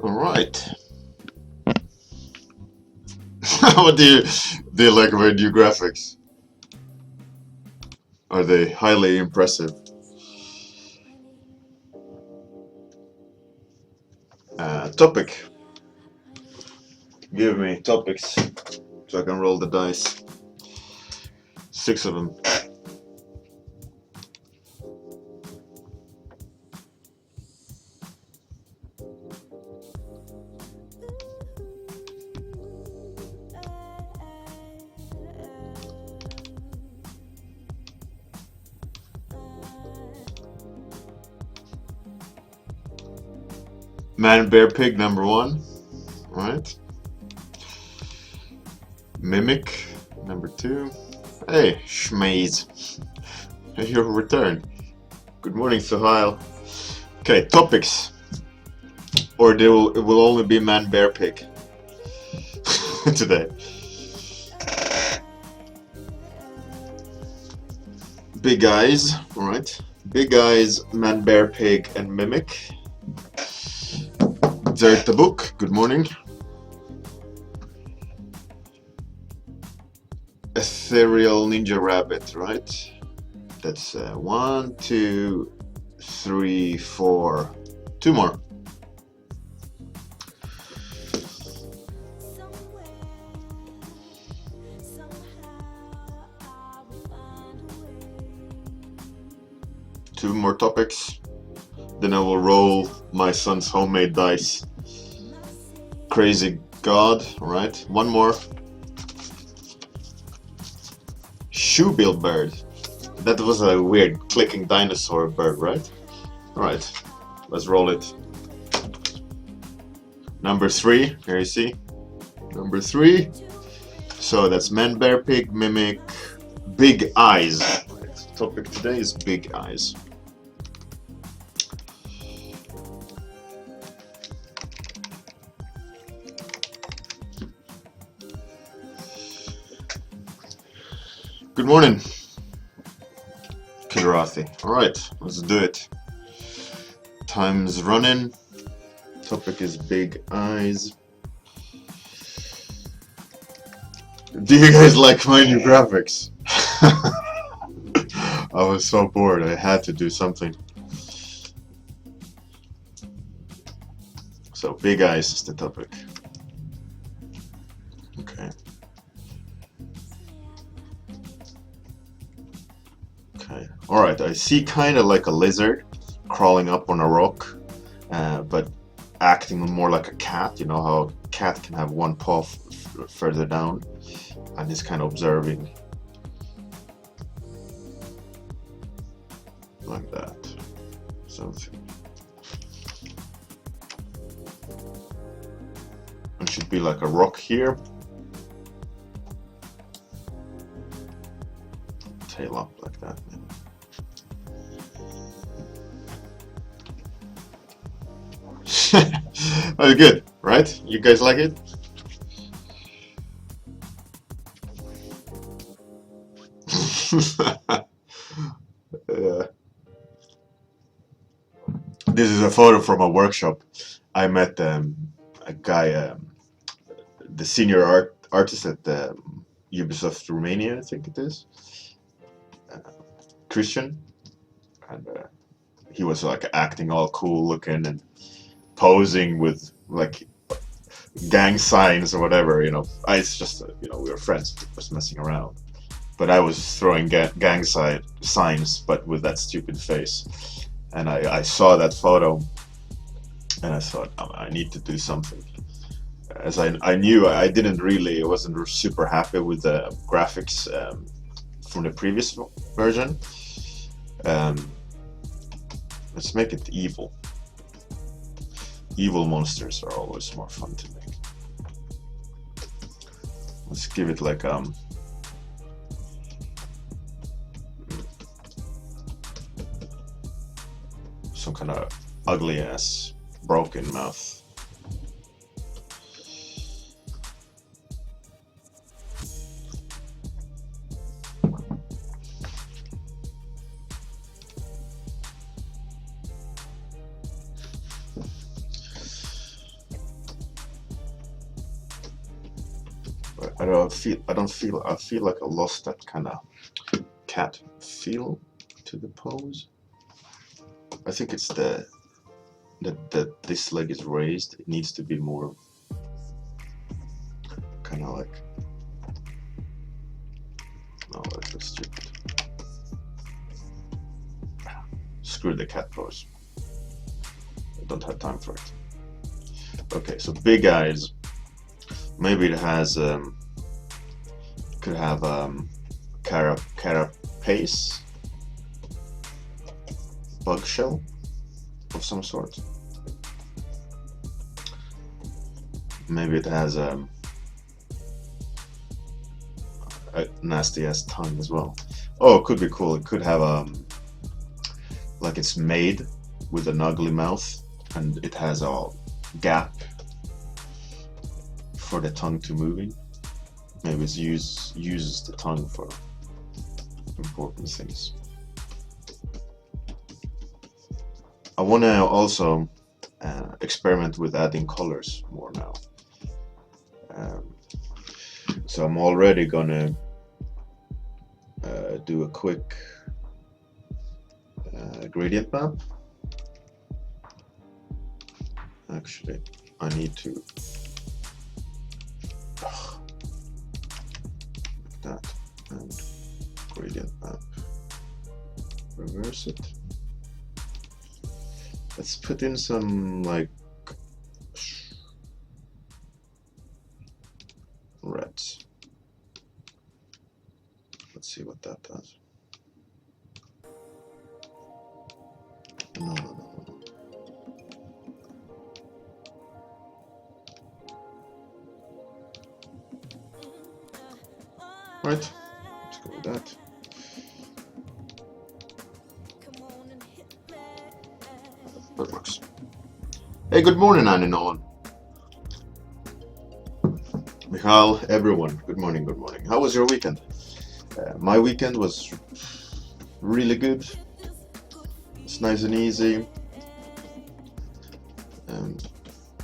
All right. What do you like about new graphics? Are they highly impressive? Topic. Give me topics so I can roll the dice. 6 of them. Man, bear, pig, number 1. Right. Mimic, number 2. Hey, Schmaze. Your return. Good morning, Suhail. Okay, topics. Or it will only be man, bear, pig today. Big eyes, alright. Big eyes, man, bear, pig, and mimic. Dirt the book, good morning. Ethereal Ninja Rabbit, right? That's 1, 2, 3, 4. 2 more. Two more topics. Then I will roll my son's homemade dice. Crazy God, alright. 1 more. Shoebill bird. That was a weird clicking dinosaur bird, right? Alright, let's roll it. Number 3, here you see. Number 3. So that's man, bear, pig, mimic, big eyes. The topic today is big eyes. Good morning, Kilrathi. Alright, let's do it. Time's running. Topic is big eyes. Do you guys like my new graphics? I was so bored, I had to do something. So, big eyes is the topic. Okay. Okay. Alright, I see kind of like a lizard crawling up on a rock, but acting more like a cat. You know how a cat can have one paw further down, and is kind of observing. Like that. Something. It should be like a rock here. Tail up like that. That's good, right? You guys like it? This is a photo from a workshop. I met a guy, the senior artist at Ubisoft Romania, I think it is, Christian, and he was like acting all cool looking and posing with like gang signs or whatever. It's just we were friends, just messing around. But I was throwing gang signs, but with that stupid face. And I saw that photo, and I thought, I need to do something. As I knew I wasn't super happy with the graphics from the previous version. Let's make it evil. Evil monsters are always more fun to make. Let's give it like some kind of ugly ass broken mouth. I feel like I lost that kind of cat feel to the pose. I think it's that this leg is raised. It needs to be more kind of like, no, that's stupid. Screw the cat pose. I don't have time for it. Okay, so big eyes. Maybe it has could have carapace, bug shell of some sort. Maybe it has a nasty ass tongue as well. Oh, it could be cool. It could have like it's made with an ugly mouth, and it has a gap for the tongue to move in. Maybe it uses the tongue for important things. I want to also experiment with adding colors more now. So I'm already gonna do a quick gradient map. Actually, I need to like that, and gradient map, reverse it. Let's put in some like reds. Let's see what that does. No. Right, let's go with that. That works. Hey, good morning, Annie Nolan. Michal, everyone, good morning, good morning. How was your weekend? My weekend was really good. It's nice and easy.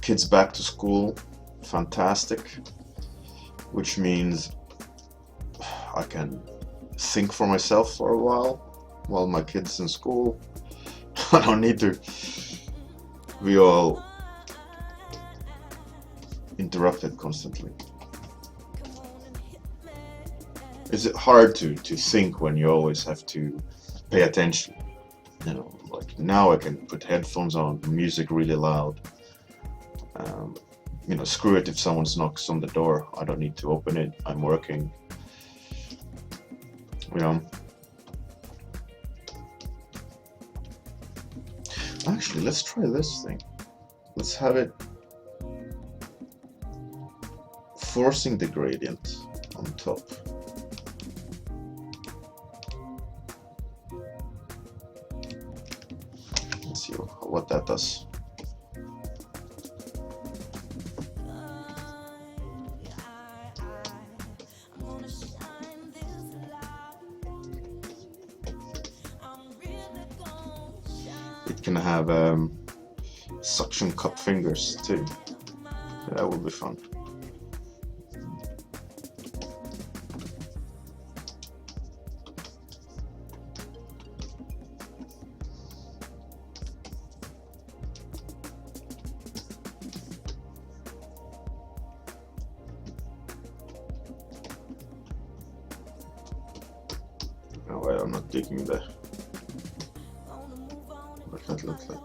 Kids back to school, fantastic. Which means I can think for myself for a while my kids in school. I don't need to be all interrupted constantly. Is it hard to think when you always have to pay attention? You know, like now I can put headphones on, music really loud. You know, screw it if someone knocks on the door. I don't need to open it. I'm working. You know. Actually, let's try this thing. Let's have it forcing the gradient on top. Let's see what that does. It can have suction cup fingers too. Yeah, that will be fun. No, wait, I'm not digging there. What that looks like.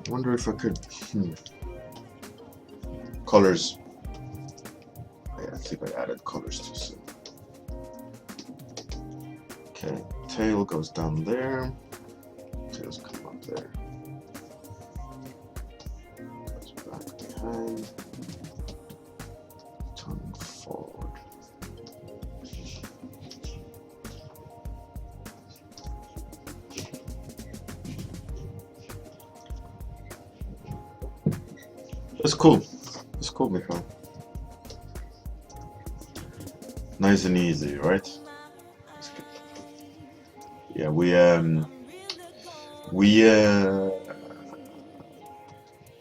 I wonder if I could colors. Yeah, I think I added colors too soon. Okay, tail goes down there. Tails come up there. Goes back behind. Tongue forward. That's cool. That's cool, Michael. Nice and easy, right? That's good. Yeah, we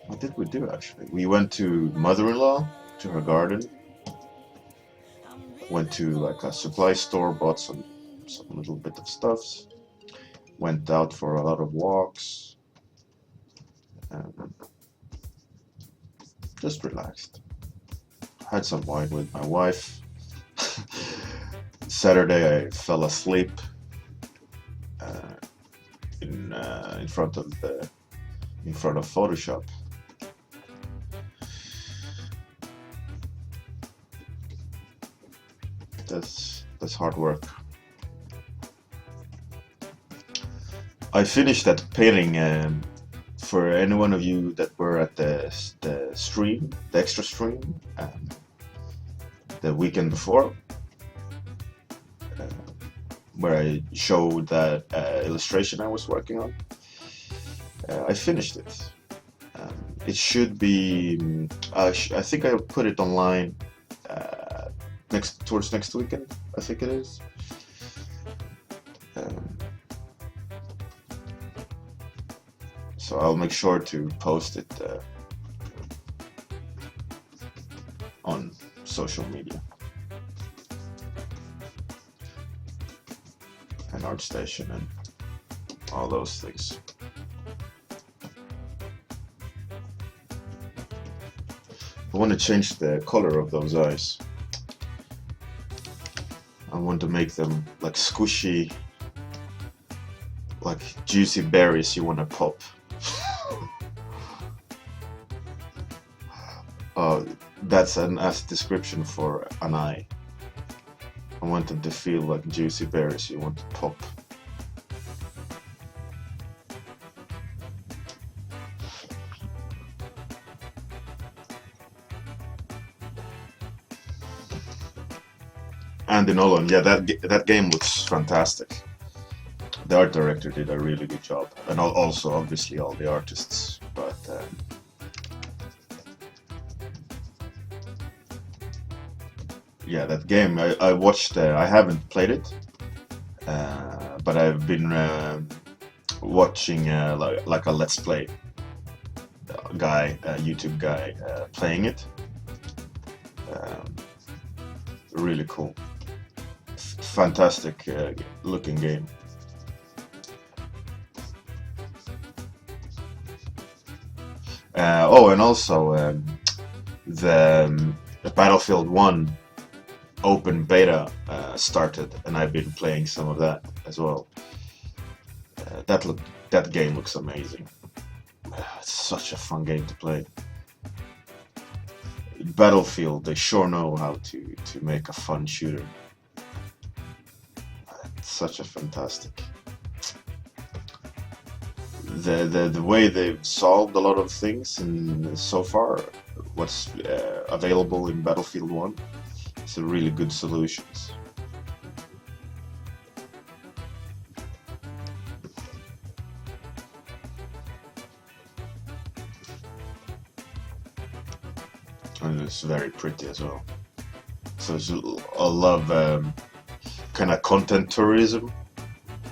what did we do actually? We went to mother-in-law to her garden. Went to like a supply store, bought some little bit of stuffs. Went out for a lot of walks. Um, just relaxed. Had some wine with my wife. Saturday I fell asleep uh, in front of Photoshop. That's hard work. I finished that painting. For any one of you that were at the stream, the extra stream, the weekend before, uh, where I showed that illustration I was working on, I finished it. It should be. I think I put it online towards next weekend. I think it is. Um, so I'll make sure to post it on social media and ArtStation and all those things. I want to change the color of those eyes. I want to make them like squishy, like juicy berries you want to pop. That's an as description for an eye. I want them to feel like juicy berries you want to pop. Andy Nolan, yeah, that game looks fantastic. The art director did a really good job, and also obviously all the artists. But yeah, that game I watched. I haven't played it, but I've been watching like a Let's Play guy, a YouTube guy, playing it. Really cool, fantastic looking game. And also the Battlefield 1 open beta started, and I've been playing some of that as well. That game looks amazing. It's such a fun game to play. Battlefield, they sure know how to make a fun shooter. It's such a fantastic. The way they've solved a lot of things and so far, what's available in Battlefield 1, it's a really good solutions. And it's very pretty as well. So I love kind of content tourism.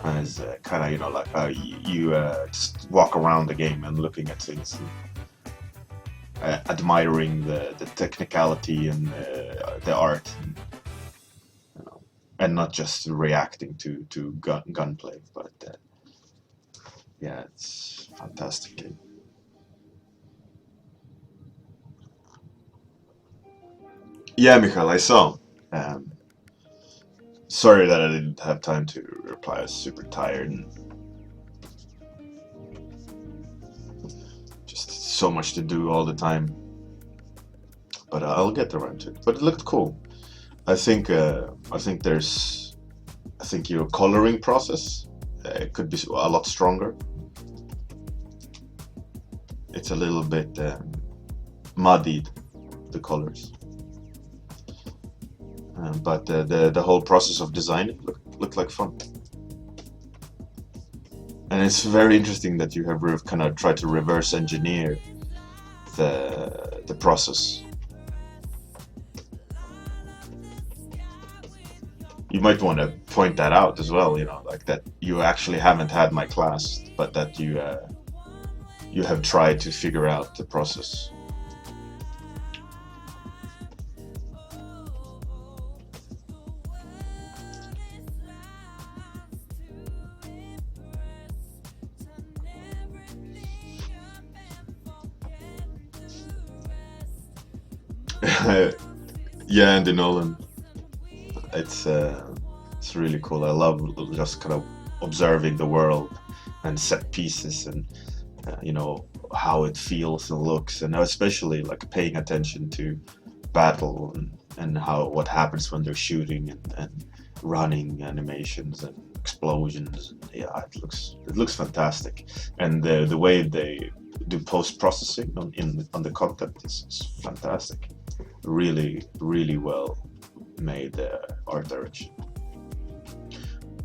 As kind of, like how you just walk around the game and looking at things, and, admiring the technicality and the art, and not just reacting to gunplay. But yeah, it's a fantastic game. Yeah, Michael, I saw. Sorry that I didn't have time to reply. I was super tired and just so much to do all the time. But I'll get around to it. But it looked cool. I think your coloring process could be a lot stronger. It's a little bit muddied, the colors. But the whole process of designing looked like fun. And it's very interesting that you have kind of tried to reverse engineer the process You might want to point that out as well, you know, like that you actually haven't had my class, but that you have tried to figure out the process. Yeah, Andy Nolan. It's it's really cool. I love just kind of observing the world and set pieces and you know how it feels and looks, and especially like paying attention to battle and how what happens when they're shooting and running animations and explosions. Yeah, it looks fantastic, and the way they do post processing on the content is fantastic. Really, really well made art direction,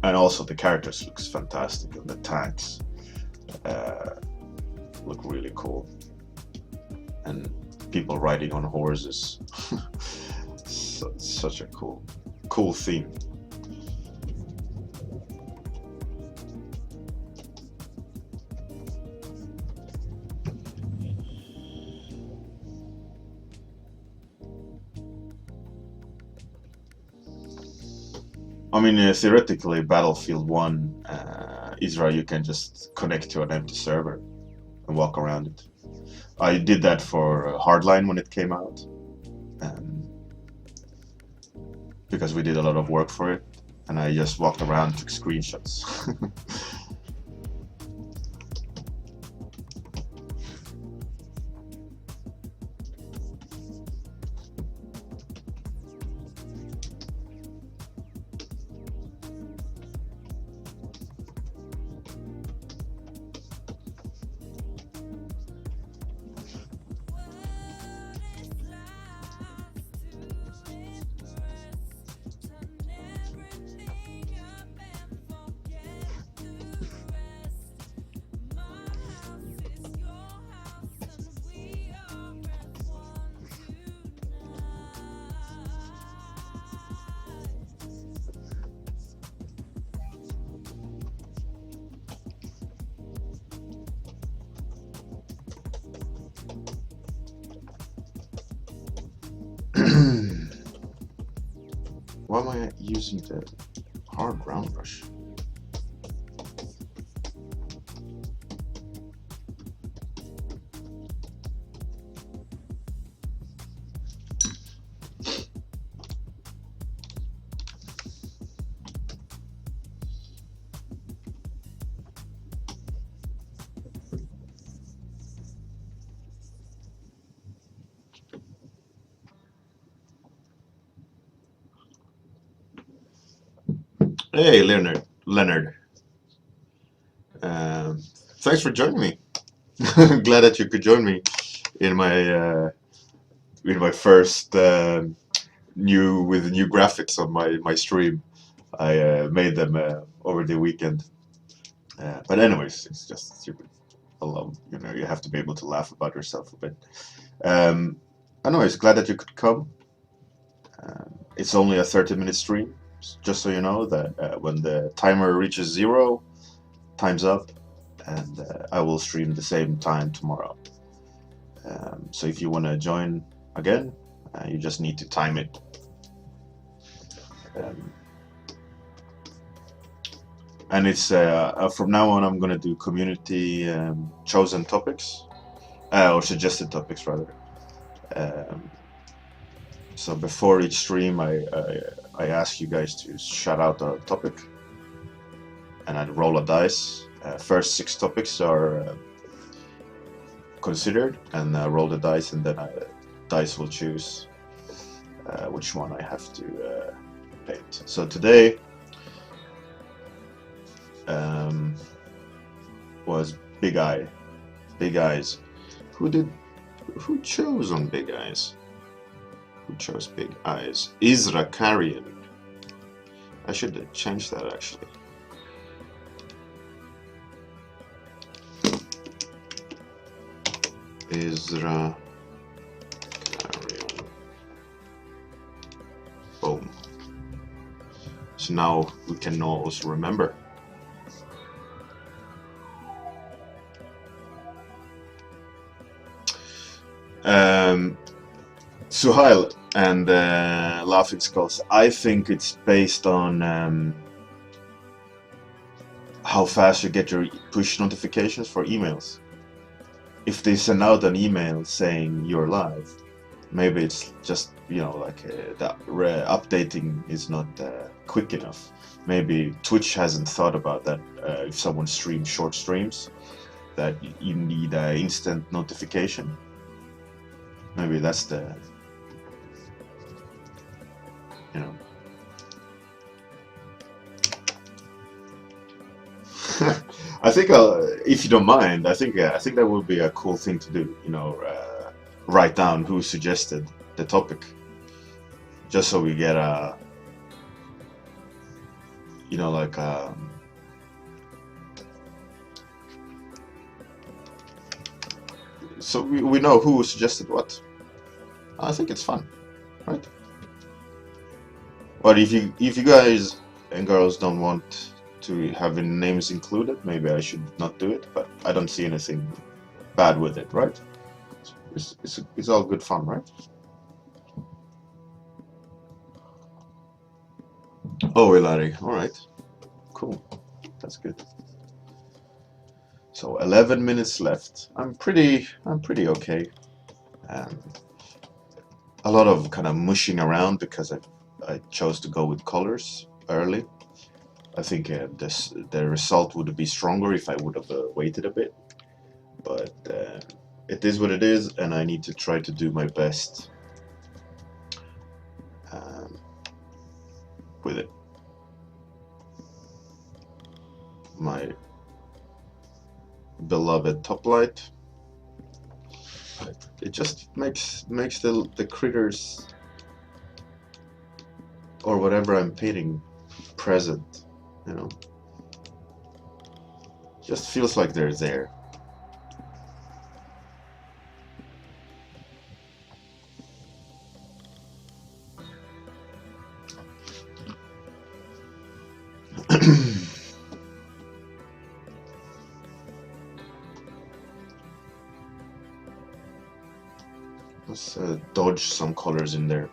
and also the characters looks fantastic, and the tanks uh, look really cool, and people riding on horses. Such a cool theme. I mean, theoretically, Battlefield 1, Israel, you can just connect to an empty server and walk around it. I did that for Hardline when it came out, um, because we did a lot of work for it, and I just walked around, took screenshots. Why am I using the hard ground brush? Hey, Leonard. Thanks for joining me. Glad that you could join me in my first new graphics on my stream. I made them over the weekend. But anyways, it's just stupid. I love, you know, you have to be able to laugh about yourself a bit. Um, anyways, glad that you could come. It's only a 30-minute stream, just so you know that when the timer reaches 0, time's up, and I will stream the same time tomorrow. So if you want to join again, you just need to time it. And it's from now on, I'm gonna do community chosen topics, or suggested topics rather. So before each stream, I ask you guys to shout out a topic, and I'd roll a dice. First 6 topics are considered, and roll the dice, and then dice will choose which one I have to paint. So today was Big Eye, Big Eyes. Who chose on Big Eyes? Who chose Big Eyes? Isra Carrion. I should change that actually. Isra Carrion. Boom. So now we can also remember. Suhail and Laughing Skulls, I think it's based on how fast you get your push notifications for emails. If they send out an email saying you're live, maybe it's just, you know, like the updating is not quick enough. Maybe Twitch hasn't thought about that. If someone streams short streams, that you need an instant notification. Maybe that's the, you know. I think if you don't mind, I think that would be a cool thing to do. You know, write down who suggested the topic, just so we get a, you know, like so we know who suggested what. I think it's fun, right? But if you guys and girls don't want to have names included, maybe I should not do it. But I don't see anything bad with it, right? It's all good fun, right? Oh, Ilari, all right, cool, that's good. So 11 minutes left. I'm pretty okay. A lot of kind of mushing around because I chose to go with colors early. I think the result would be stronger if I would have waited a bit, but it is what it is, and I need to try to do my best with it. My beloved top light. It just makes the critters or whatever I'm painting present, you know. Just feels like they're there. Let's dodge some colors in there.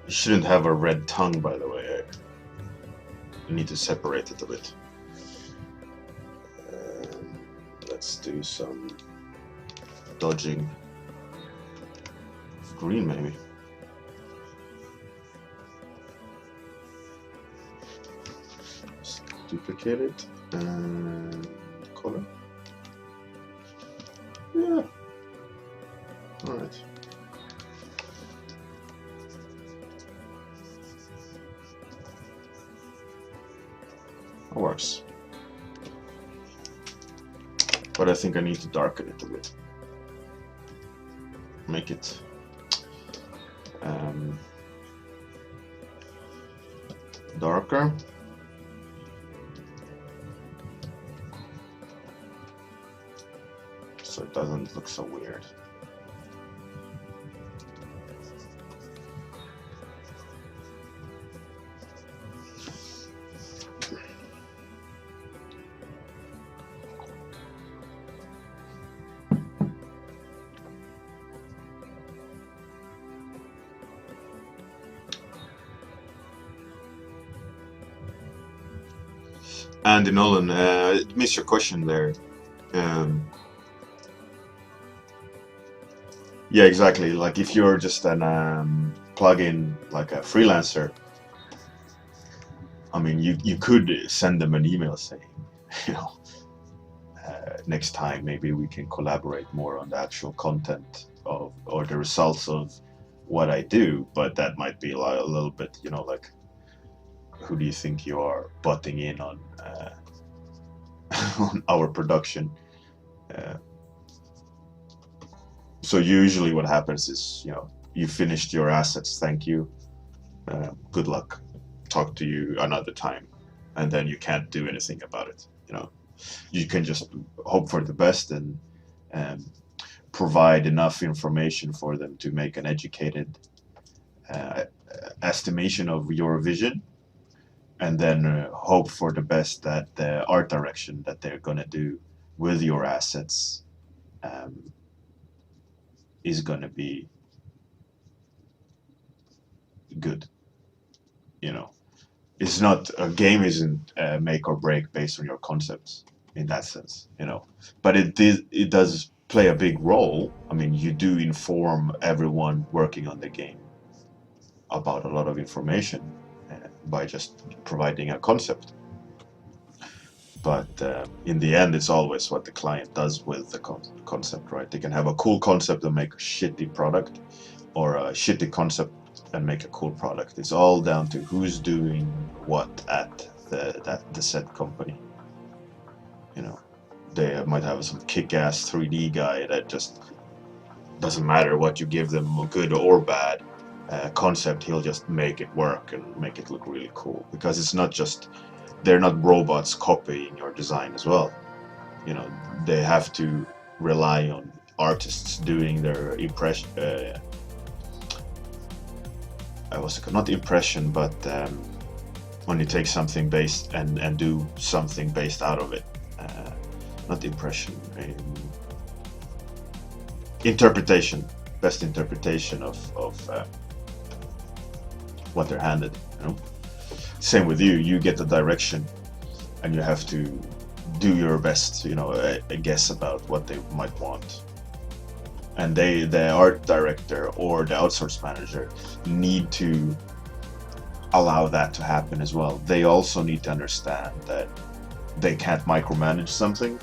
You shouldn't have a red tongue, by the way. You need to separate it a bit. Let's do some dodging of green, maybe. Just duplicate it and color. Yeah. All right. That works. But I think I need to darken it a bit. Make it darker. So it doesn't look so weird. Andy Nolan, missed your question there. Yeah, exactly. Like if you're just an plugin, like a freelancer, I mean, you could send them an email saying, you know, next time maybe we can collaborate more on the actual content of or the results of what I do. But that might be like a little bit, you know, like, who do you think you are butting in on on our production? So usually what happens is, you finished your assets, thank you, good luck, talk to you another time, and then you can't do anything about it. You can just hope for the best and um, provide enough information for them to make an educated uh, estimation of your vision, and then hope for the best that the art direction that they're gonna do with your assets um, is gonna be good. You know, it's not a game isn't make or break based on your concepts in that sense. But it does play a big role. I mean, you do inform everyone working on the game about a lot of information by just providing a concept. But in the end, it's always what the client does with the concept, right? They can have a cool concept and make a shitty product, or a shitty concept and make a cool product. It's all down to who's doing what at the said company. They might have some kick-ass 3D guy that just doesn't matter what you give them, good or bad concept. He'll just make it work and make it look really cool, because it's not just, they're not robots copying your design as well. They have to rely on artists doing their impression. Not impression, but when you take something based and do something based out of it. Not impression, interpretation, best interpretation of what they're handed. Same with you. You get the direction, and you have to do your best. A guess about what they might want, and the art director or the outsource manager need to allow that to happen as well. They also need to understand that they can't micromanage something,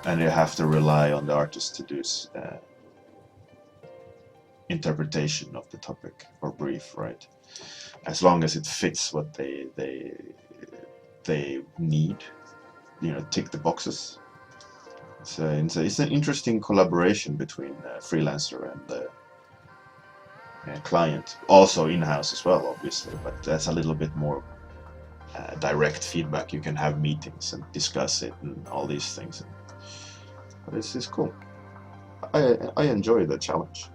and they have to rely on the artist to do interpretation of the topic or brief, right? As long as it fits what they need, tick the boxes. It's an interesting collaboration between freelancer and the client. Also in-house as well, obviously, but that's a little bit more direct feedback. You can have meetings and discuss it and all these things. But it's cool. I enjoy the challenge.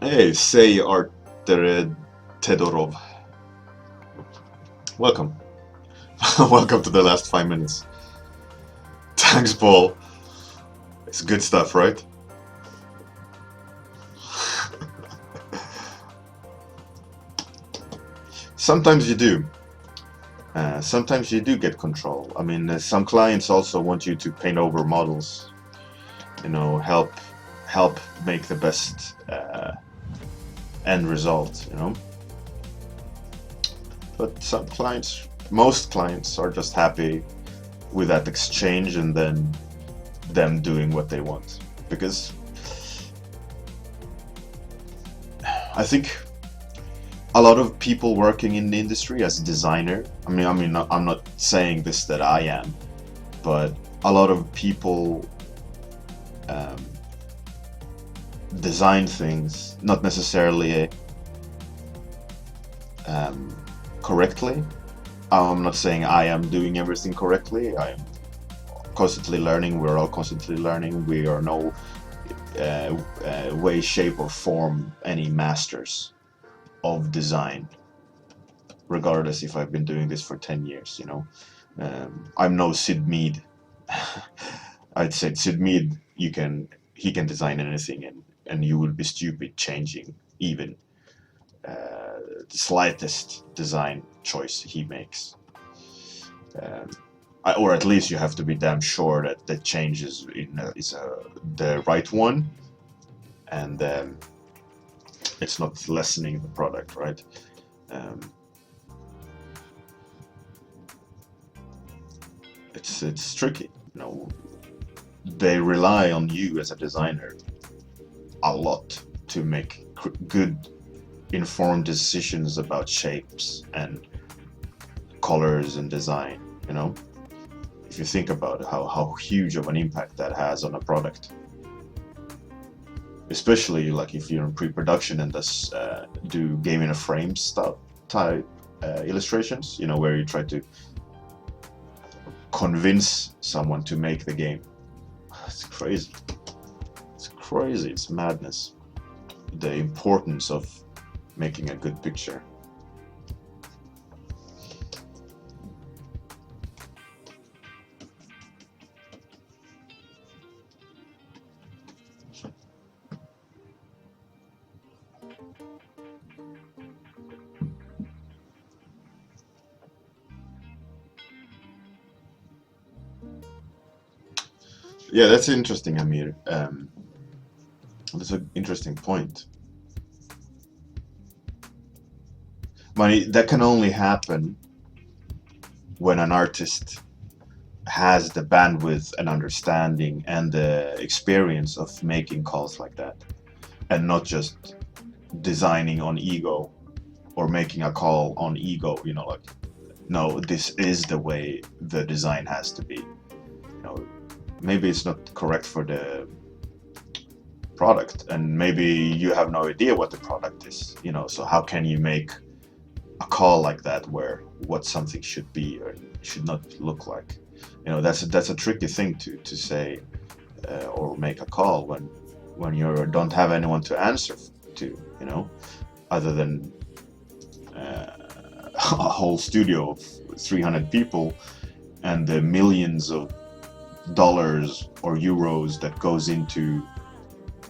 Hey, say Arter Tedorov. Welcome. Welcome to the last 5 minutes. Thanks, Paul. It's good stuff, right? Sometimes you do. Sometimes you do get control. I mean, some clients also want you to paint over models. Help make the best end result. But most clients are just happy with that exchange, and then them doing what they want. Because I think a lot of people working in the industry as a designer, I mean, I'm not saying this that I am, but a lot of people design things not necessarily correctly. I'm not saying I am doing everything correctly. I am constantly learning. We're all constantly learning. We are no way, shape, or form any masters of design, regardless if I've been doing this for 10 years. I'm no Sid Mead. I'd say Sid Mead, he can design anything, and you would be stupid changing even the slightest design choice he makes. Or at least you have to be damn sure that the change is the right one, and it's not lessening the product, right? It's tricky. They rely on you as a designer a lot to make good, informed decisions about shapes and colors and design. if you think about how huge of an impact that has on a product, especially like if you're in pre-production and thus do game in a frame stuff type illustrations, where you try to convince someone to make the game. It's crazy. It's crazy. It's madness. The importance of making a good picture. Yeah, that's interesting, Amir. That's an interesting point. But that can only happen when an artist has the bandwidth and understanding and the experience of making calls like that, and not just designing on ego or making a call on ego. Like, no, this is the way the design has to be. Maybe it's not correct for the product, and maybe you have no idea what the product is. So how can you make a call like that where what something should be or should not look like? That's a tricky thing to say or make a call when you don't have anyone to answer to, other than a whole studio of 300 people and the millions of dollars or euros that goes into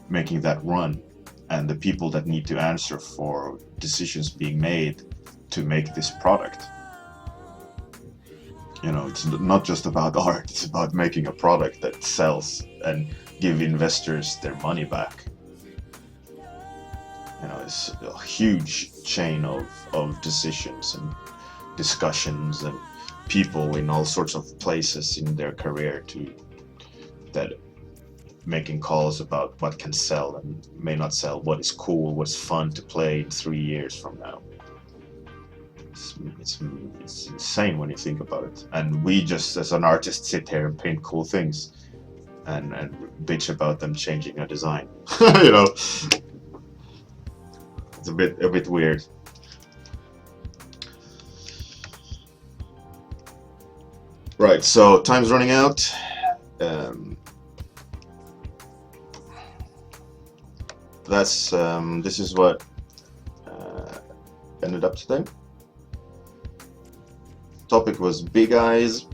making that run, and the people that need to answer for decisions being made to make this product. It's not just about art, it's about making a product that sells and give investors their money back. It's a huge chain of decisions and discussions and people in all sorts of places in their career that making calls about what can sell and may not sell, what is cool, what's fun to play in 3 years from now. It's insane when you think about it. And we just, as an artist, sit here and paint cool things and bitch about them changing a design. It's a bit weird. Right, so time's running out. This is what ended up today. Topic was big eyes.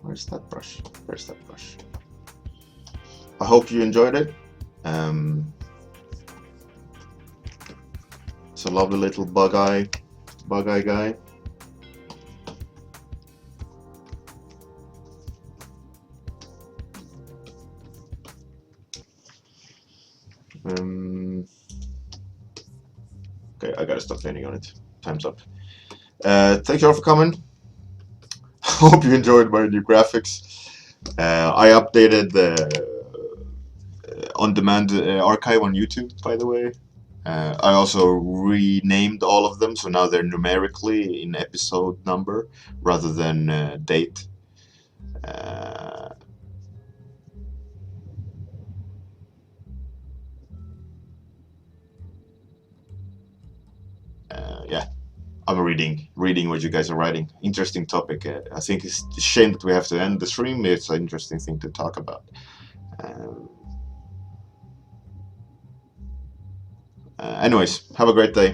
Where's that brush? I hope you enjoyed it. It's a lovely little bug eye guy. Okay, I gotta stop painting on it. Time's up. Thank you all for coming. Hope you enjoyed my new graphics. I updated the on-demand archive on YouTube, by the way. I also renamed all of them, so now they're numerically in episode number rather than date. Yeah, I'm reading what you guys are writing. Interesting topic. I think it's a shame that we have to end the stream. It's an interesting thing to talk about. Anyways, have a great day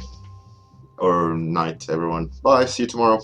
or night, everyone. Bye. See you tomorrow.